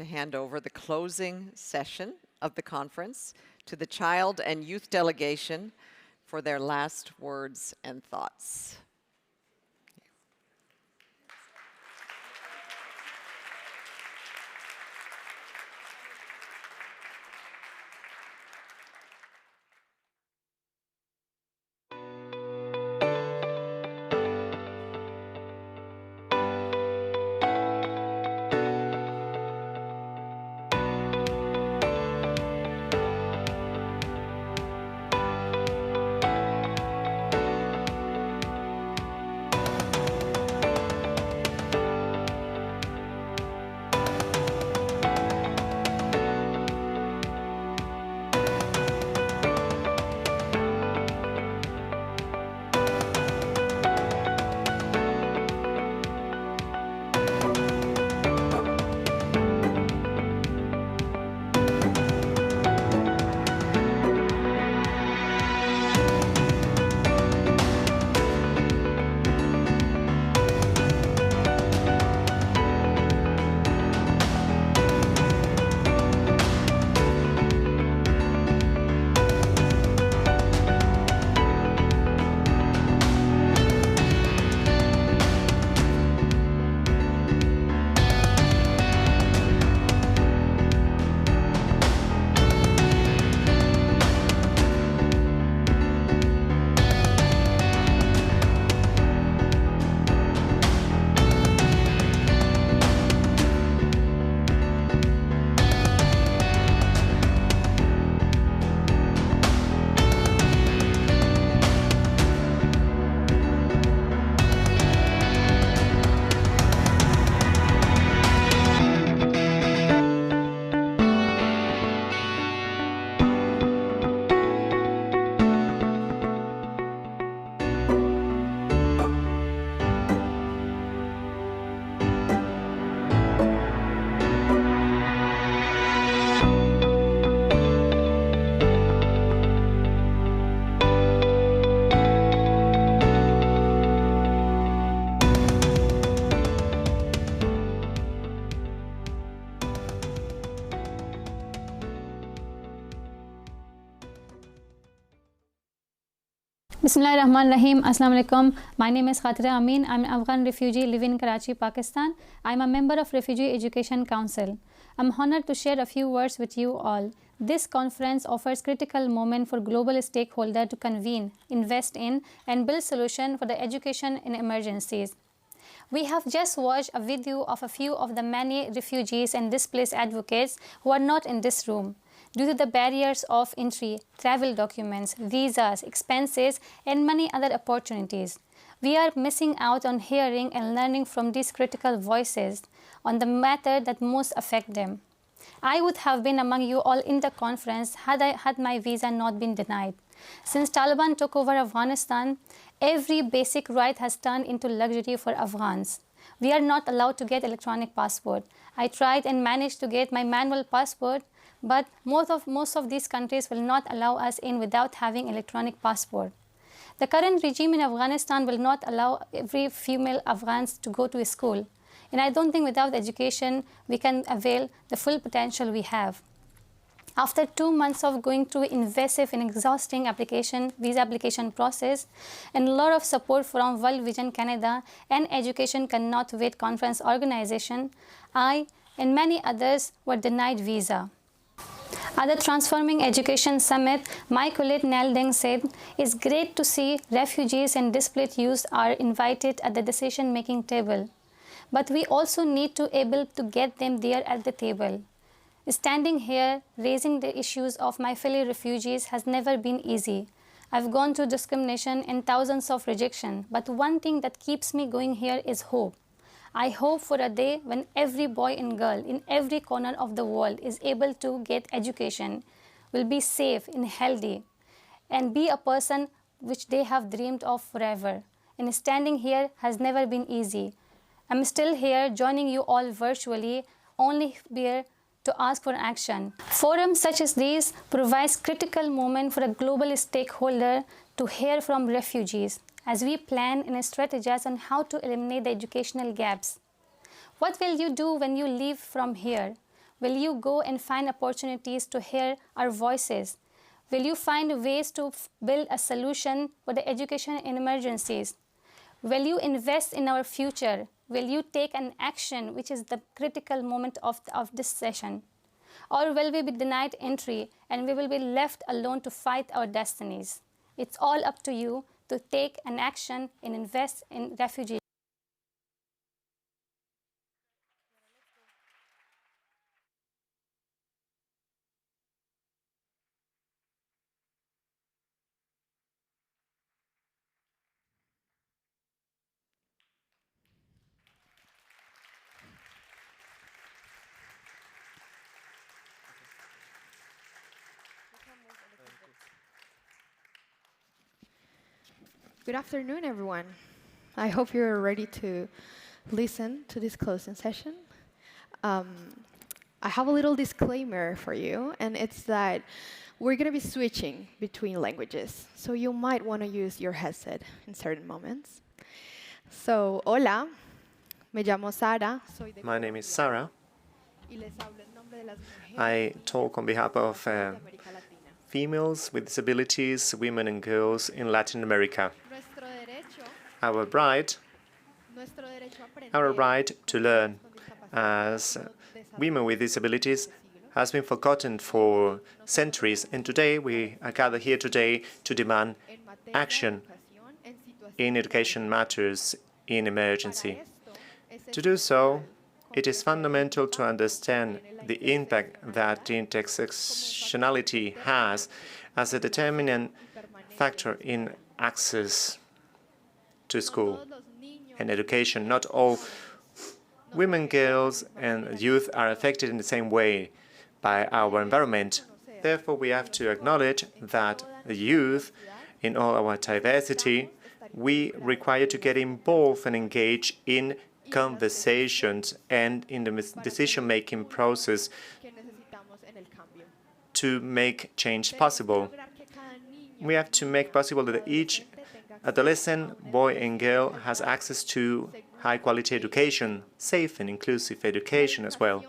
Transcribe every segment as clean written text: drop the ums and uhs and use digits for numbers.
to hand over the closing session of the conference to the Child and Youth Delegation for their last words and thoughts. Bismillahirrahmanirrahim. Assalamu alaikum. My name is Khatira Amin. I'm an Afghan refugee living in Karachi, Pakistan. I'm a member of Refugee Education Council. I'm honored to share a few words with you all. This conference offers critical moment for global stakeholders to convene, invest in, and build solutions for the education in emergencies. We have just watched a video of a few of the many refugees and displaced advocates who are not in this room due to the barriers of entry, travel documents, visas, expenses, and many other opportunities. We are missing out on hearing and learning from these critical voices on the matter that most affect them. I would have been among you all in the conference had my visa not been denied. Since Taliban took over Afghanistan, every basic right has turned into luxury for Afghans. We are not allowed to get electronic passport. I tried and managed to get my manual passport, but most of these countries will not allow us in without having electronic passport. The current regime in Afghanistan will not allow every female Afghans to go to school. And I don't think without education we can avail the full potential we have. After 2 months of going through invasive and exhausting visa application process, and a lot of support from World Vision Canada and Education Cannot Wait conference organization, I and many others were denied visa. At the Transforming Education Summit, my colleague Nell Deng said, "It's great to see refugees and displaced youth are invited at the decision-making table. But we also need to be able to get them there at the table. Standing here, raising the issues of my fellow refugees has never been easy. I've gone through discrimination and thousands of rejection, but one thing that keeps me going here is hope. I hope for a day when every boy and girl in every corner of the world is able to get education, will be safe and healthy, and be a person which they have dreamed of forever. And standing here has never been easy. I'm still here joining you all virtually, only here to ask for action. Forums such as these provides critical moment for a global stakeholder to hear from refugees as we plan and strategize on how to eliminate the educational gaps. What will you do when you leave from here? Will you go and find opportunities to hear our voices? Will you find ways to build a solution for the education in emergencies? Will you invest in our future? Will you take an action, which is the critical moment of this session? Or will we be denied entry and we will be left alone to fight our destinies? It's all up to you to take an action and invest in refugees. Good afternoon, everyone. I hope you're ready to listen to this closing session. I have a little disclaimer for you, and it's that we're going to be switching between languages, so you might want to use your headset in certain moments. So, hola, me llamo Sara. My name is Sara. Y les hablo en nombre de las mujeres I talk on behalf of de América Latina. females with disabilities, women and girls in Latin America. Nuestro derecho, Our right, nuestro derecho a aprender our right to learn con discapacidad as women with disabilities has been forgotten for centuries, and today we are gathered here today to demand en materia de action educación en situaciones in education matters in emergency. Para esto, es To do so, it is fundamental to understand the impact that the intersectionality has as a determinant factor in access to school todos los niños and education. Not all women, girls, and youth are affected in the same way by our environment. Therefore, we have to acknowledge that the youth, in all our diversity, we require to get involved and engage in conversations and in the decision-making process que necesitamos en el cambio. to make change possible. Lograr que cada niño We have to make possible that each adolescent, boy and girl, has access to high-quality education, safe and inclusive education as well.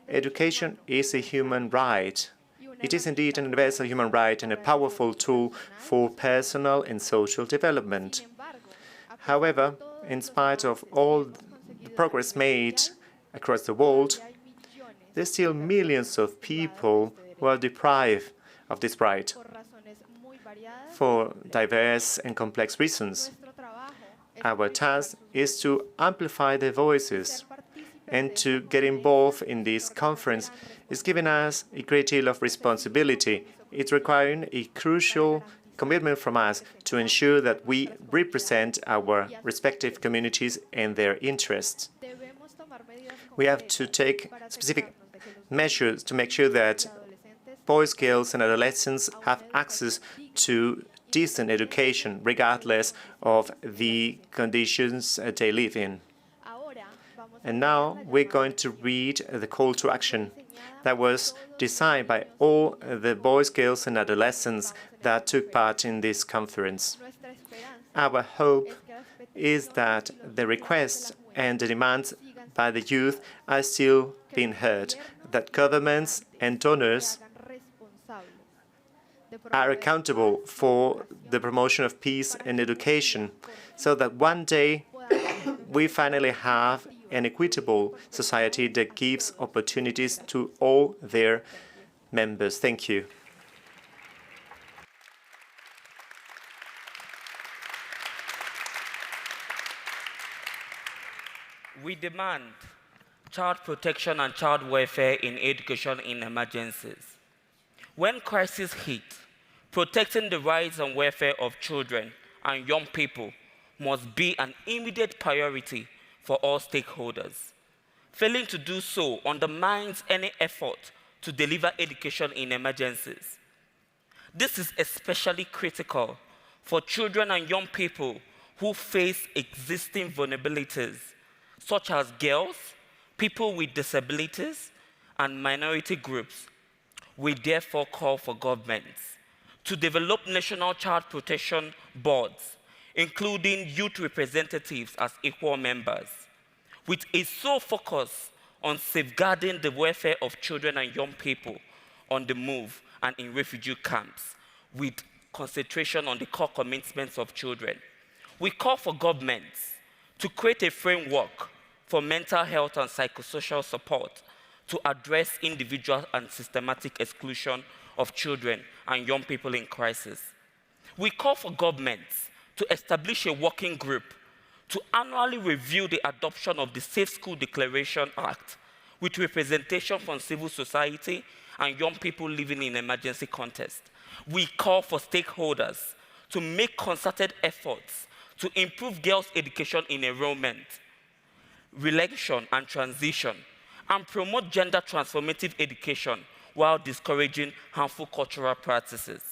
Education is a human right. It is indeed an universal human right and a powerful tool for personal and social development. However, in spite of all the progress made across the world, there's still millions of people who are deprived of this right por razones muy variadas. for diverse and complex reasons. Nuestro trabajo es Our task is to amplify their voices, partícipes and to get involved in this conference is giving us a great deal of responsibility. It's requiring a crucial commitment from us to ensure that we represent our respective communities and their interests. debemos tomar medidas We have to take para specific asegurarnos de que los measures to make sure that adolescentes boys, girls, and adolescents have access to decent education, regardless of the conditions they live in. ahora vamos And now we're going to read the call to action that was designed by all the boys, girls, and adolescents that took part in this conference. nuestra esperanza Our hope es que las peticiones is that the requests and the demands by the youth are still being heard, that governments and donors hagan responsables de are accountable for the promotion of peace and education, so that one day we finally have an equitable society that gives opportunities to all their members. Thank you. We demand child protection and child welfare in education in emergencies. When crises hit, protecting the rights and welfare of children and young people must be an immediate priority for all stakeholders. Failing to do so undermines any effort to deliver education in emergencies. This is especially critical for children and young people who face existing vulnerabilities, such as girls, people with disabilities, and minority groups. We therefore call for governments to develop national child protection boards, including youth representatives as equal members, with a sole focus on safeguarding the welfare of children and young people on the move and in refugee camps, with concentration on the core commitments of children. We call for governments to create a framework for mental health and psychosocial support to address individual and systematic exclusion of children and young people in crisis. We call for governments to establish a working group to annually review the adoption of the Safe School Declaration Act with representation from civil society and young people living in emergency context. We call for stakeholders to make concerted efforts to improve girls' education in enrollment, relation and transition, and promote gender transformative education while discouraging harmful cultural practices.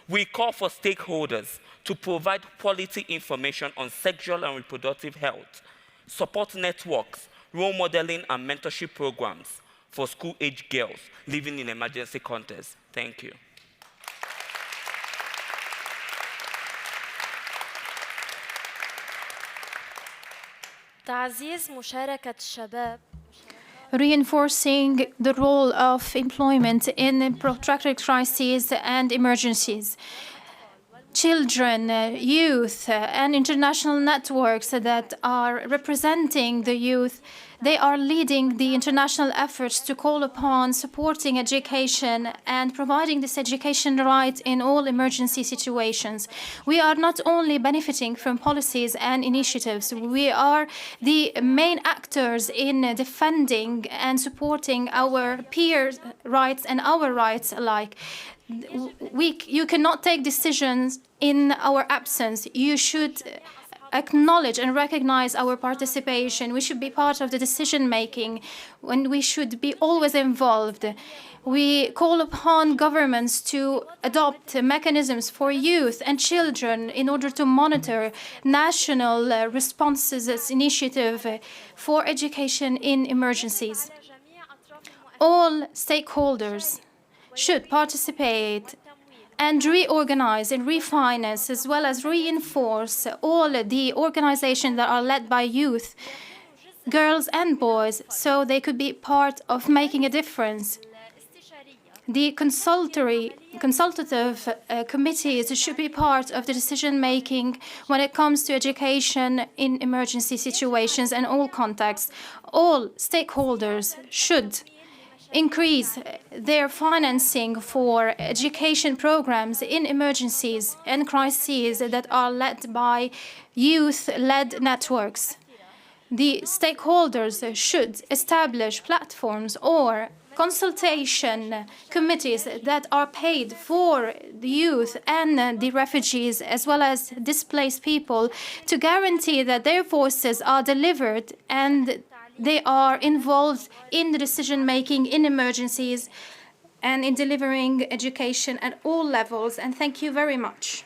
We call for stakeholders to provide quality information on sexual and reproductive health, support networks, role modeling and mentorship programs for school-age girls living in emergency contexts. Thank you. تعزيز مشاركة الشباب Reinforcing the role of employment in protracted crises and emergencies. Children, youth, and international networks that are representing the youth, they are leading the international efforts to call upon supporting education and providing this education right in all emergency situations. We are not only benefiting from policies and initiatives, we are the main actors in defending and supporting our peers' rights and our rights alike. You cannot take decisions in our absence. You should acknowledge and recognize our participation. We should be part of the decision making and we should be always involved. We call upon governments to adopt mechanisms for youth and children in order to monitor national responses initiative for education in emergencies. All stakeholders should participate and reorganize and refinance, as well as reinforce all the organizations that are led by youth, girls and boys, so they could be part of making a difference. The consultative committees should be part of the decision-making when it comes to education in emergency situations and all contexts. All stakeholders should increase their financing for education programs in emergencies and crises that are led by youth-led networks. The stakeholders should establish platforms or consultation committees that are paid for the youth and the refugees, as well as displaced people, to guarantee that their voices are delivered and they are involved in the decision-making in emergencies and in delivering education at all levels. And thank you very much.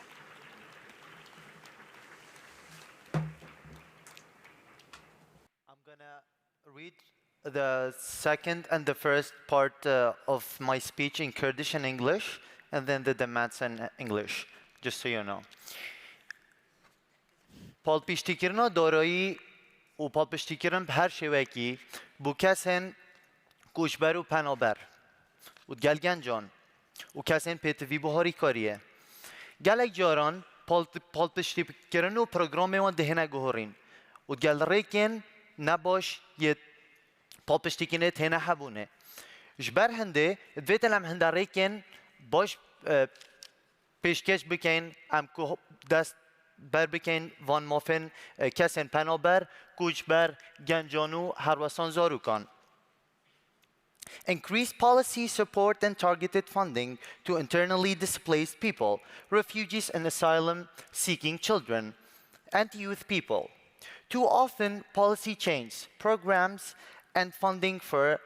I'm gonna read the second and the first part of my speech in Kurdish and English, and then the demands in English, just so you know. Paul Pishtikirno Doroi و پادپشتی کردن به هر شوکی بو کسین کوچبر و پنابر و گلگن جان و کسین پیتوی بهاری کاریه گلک جاران پادپشتی کردن و پروگرام وان دهنه گهورین و گل ریکن نباش یه پادپشتی کنه تهنه حبونه جبر هنده دویت لم هنده ریکن باش پیشکش بکن ام که دست بر بکن وان مافن کسین پنابر کوچبر گنجانو هروسان زاروکان. Increase policy support and targeted funding to internally displaced people, refugees and asylum-seeking children, and youth people. Too often, policy change, programs, and funding for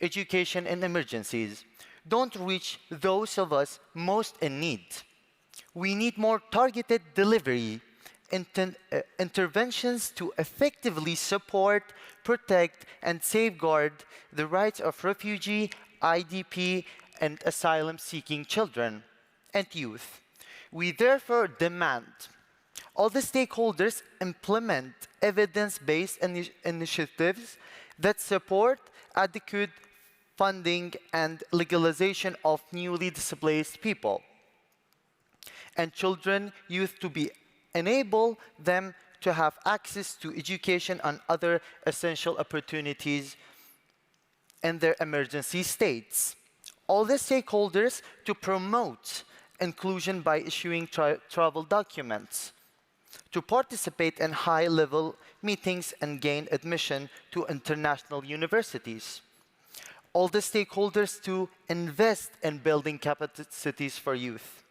education in emergencies don't reach those of us most in need. We need more targeted delivery, interventions to effectively support, protect, and safeguard the rights of refugee, IDP, and asylum-seeking children and youth. We therefore demand all the stakeholders implement evidence-based initiatives that support adequate funding and legalization of newly displaced people, and children, youth to be enable them to have access to education and other essential opportunities in their emergency states. All the stakeholders to promote inclusion by issuing travel documents, to participate in high-level meetings and gain admission to international universities. All the stakeholders to invest in building capacities for youth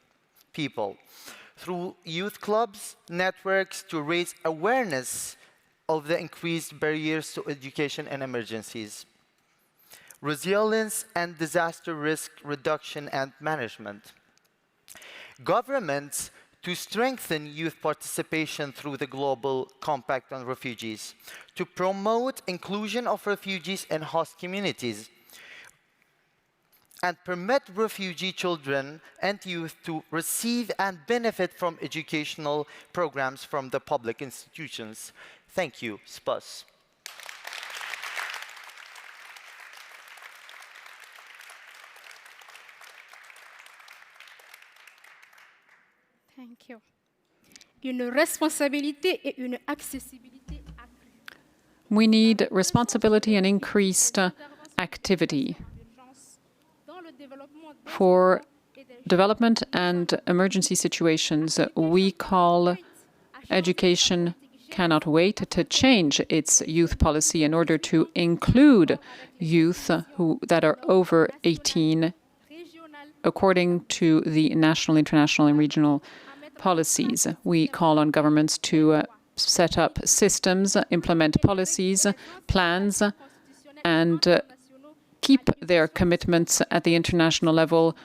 people through youth clubs, networks to raise awareness of the increased barriers to education and emergencies. Resilience and disaster risk reduction and management. Governments to strengthen youth participation through the Global Compact on Refugees, to promote inclusion of refugees in host communities, and permit refugee children and youth to receive and benefit from educational programs from the public institutions. Thank you. Spas. Thank you. Une responsabilité et une accessibilité accrue. We need responsibility and increased activity for development and emergency situations. We call Education Cannot Wait to change its youth policy in order to include youth that are over 18 according to the national, international, and regional policies. We call on governments to set up systems, implement policies, plans, and keep their commitments at the international level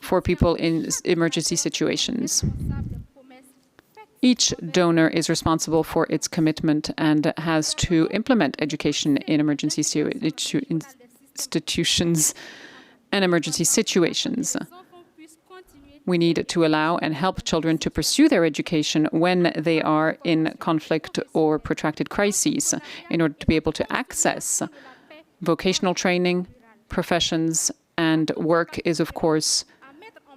for people in emergency situations. Each donor is responsible for its commitment and has to implement education in emergency institutions and emergency situations. We need to allow and help children to pursue their education when they are in conflict or protracted crises in order to be able to access vocational training, professions, and work is, of course,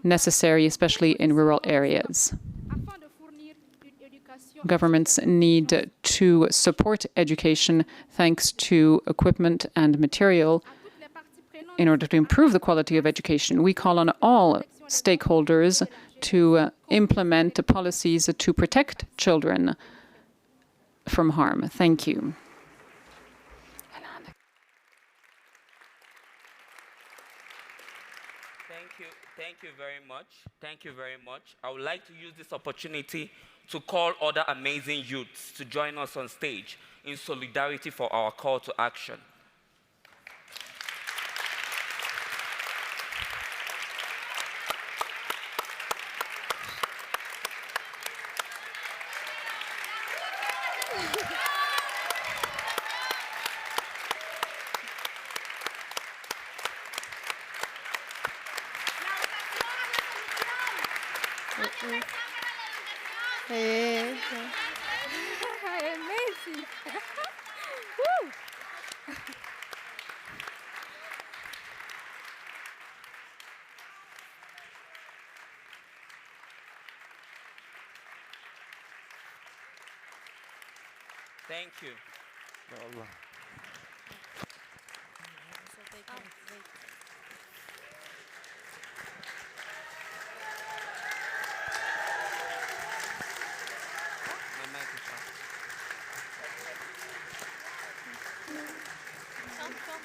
necessary, especially in rural areas. Governments need to support education thanks to equipment and material in order to improve the quality of education. We call on all stakeholders to implement policies to protect children from harm. Thank you. Thank you very much. Thank you very much. I would like to use this opportunity to call other amazing youths to join us on stage in solidarity for our call to action. Amazing. Thank you.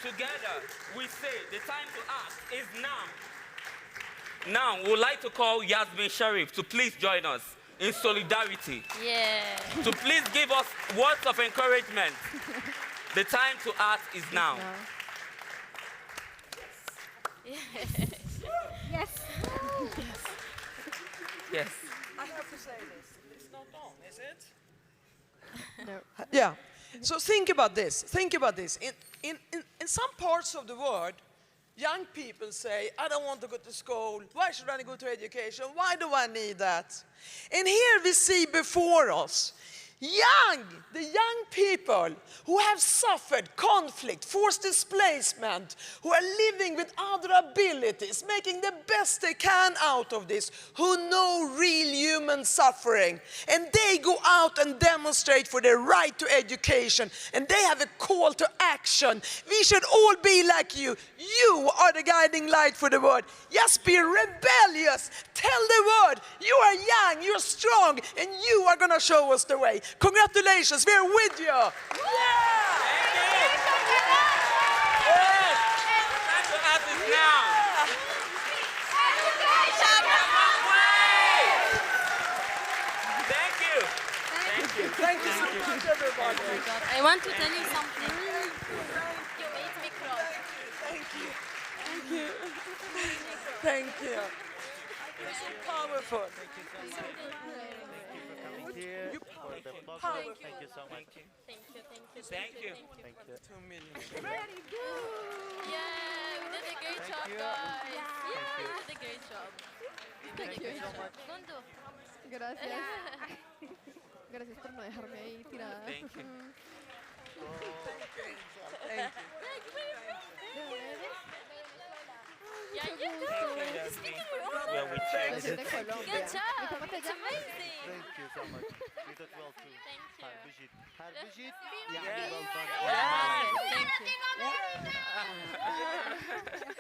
Together, we say the time to act is now. Now, we would like to call Yasmin Sharif to please join us in solidarity. Yeah. To please give us words of encouragement. The time to act is now. Yes. Yes. Yes. I have to say this. It's not on, is it? No. Yeah. So think about this. Think about this. In some parts of the world, young people say, I don't want to go to school. Why should I go to education? Why do I need that? And here we see before us the young people who have suffered conflict, forced displacement, who are living with other abilities, making the best they can out of this, who know real human suffering. And they go out and demonstrate for their right to education, and they have a call to action. We should all be like you. You are the guiding light for the world. Just be rebellious. Tell the world you are young, you're strong, and you are going to show us the way. Congratulations, we're with you. Yeah! Yes! Time to ask this now. Thank you. Thank you. Thank you so much, everybody. I want to tell you something. You made me cry. Thank you. Thank you. Thank you. You're so powerful. Here for the blog. Thank you so much. Thank you. Thank you. Thank you. 2 million. Yeah, we did a great job, guys. Yeah, we did a great job. Thank you so much. Goundo. Gracias. Gracias por no dejarme ahí tirada. Thank you. Yeah, you do. Yes, we are with Yo you. soy de Colombia. Good job. ¿Y cómo te It's llamas? amazing. Thank you so much. You did well too. Thank you. Harbujit. Yeah. Well done. Yeah. Thank you.